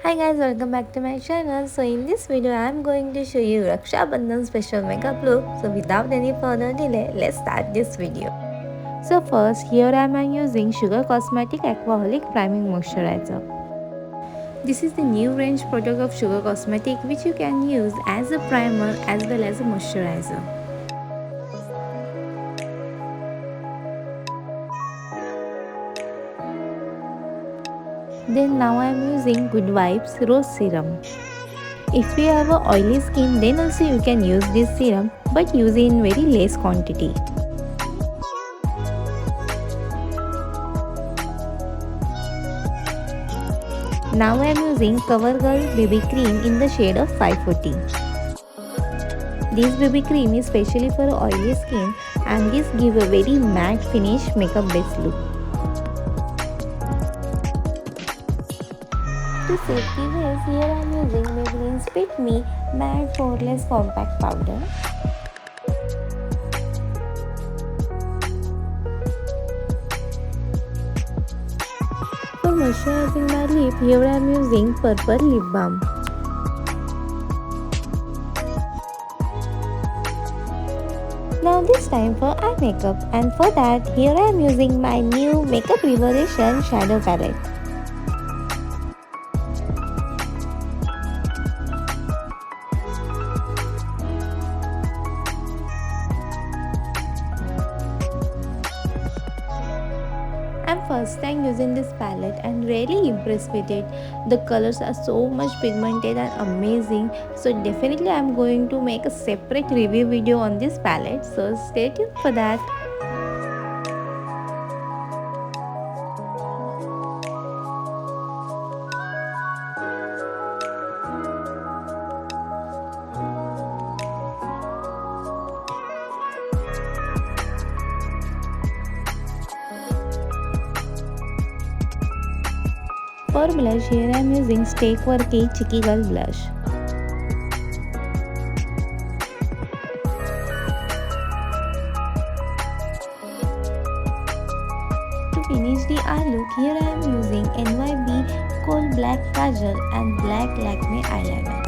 Hi guys, welcome back to my channel. So in this video I am going to show you Raksha Bandhan special makeup look. So without any further delay, let's start this video. So first, here I am using Sugar Cosmetic Aquaholic Priming Moisturizer. This is the new range product of Sugar Cosmetic which you can use as a primer as well as a moisturizer. Then now I am using Good Vibes Rose Serum. If you have a oily skin, then also you can use this serum, but use it in very less quantity. Now I am using CoverGirl BB Cream in the shade of 540. This BB cream is specially for oily skin and this gives a very matte finish makeup based look. To safety base, here I am using Maybelline's Fit Me Matte Poreless Compact Powder. For moisturizing my lip, here I am using Purple Lip Balm. Now this time for eye makeup, and for that here I am using my new Makeup Revolution Shadow Palette. I'm first time using this palette and really impressed with it. The colors are so much pigmented and amazing. So definitely I'm going to make a separate review video on this palette. So stay tuned for that. For blush, here I am using Stay Quirky Cheeky Girl blush. To finish the eye look, here I am using NYB Coal Black Kajal and Black Lakme Eyeliner.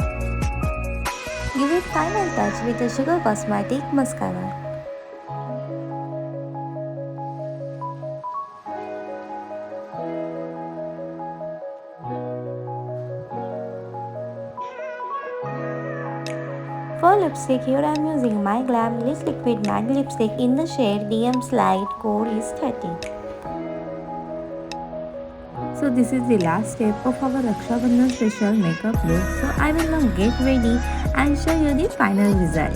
Give it final touch with the Sugar Cosmetic Mascara. For lipstick, here I am using My Glam Lit Liquid Matte Lipstick in the shade DM Slide, code is 30. So this is the last step of our Raksha Bandhan special makeup look. So I will now get ready and show you the final result.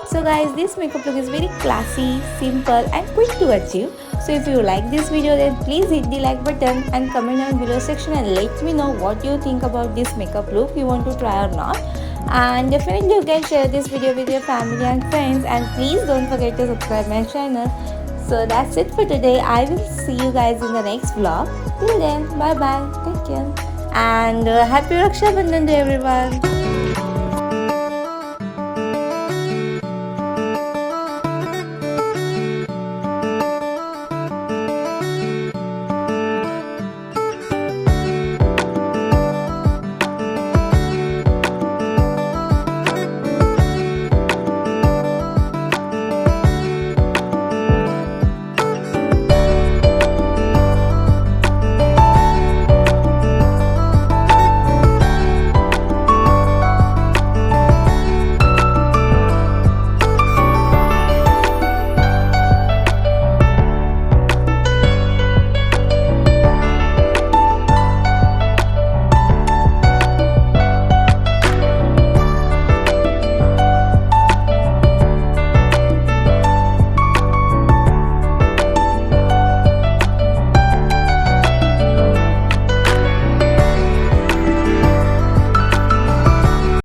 So guys, this makeup look is very classy, simple and quick to achieve. So if you like this video, then please hit the like button and comment down below section and let me know what you think about this makeup look, you want to try or not. And definitely you can share this video with your family and friends, and please don't forget to subscribe my channel. So that's it for today. I will see you guys in the next vlog. Till then, bye bye, take care, and happy Raksha Bandhan to everyone.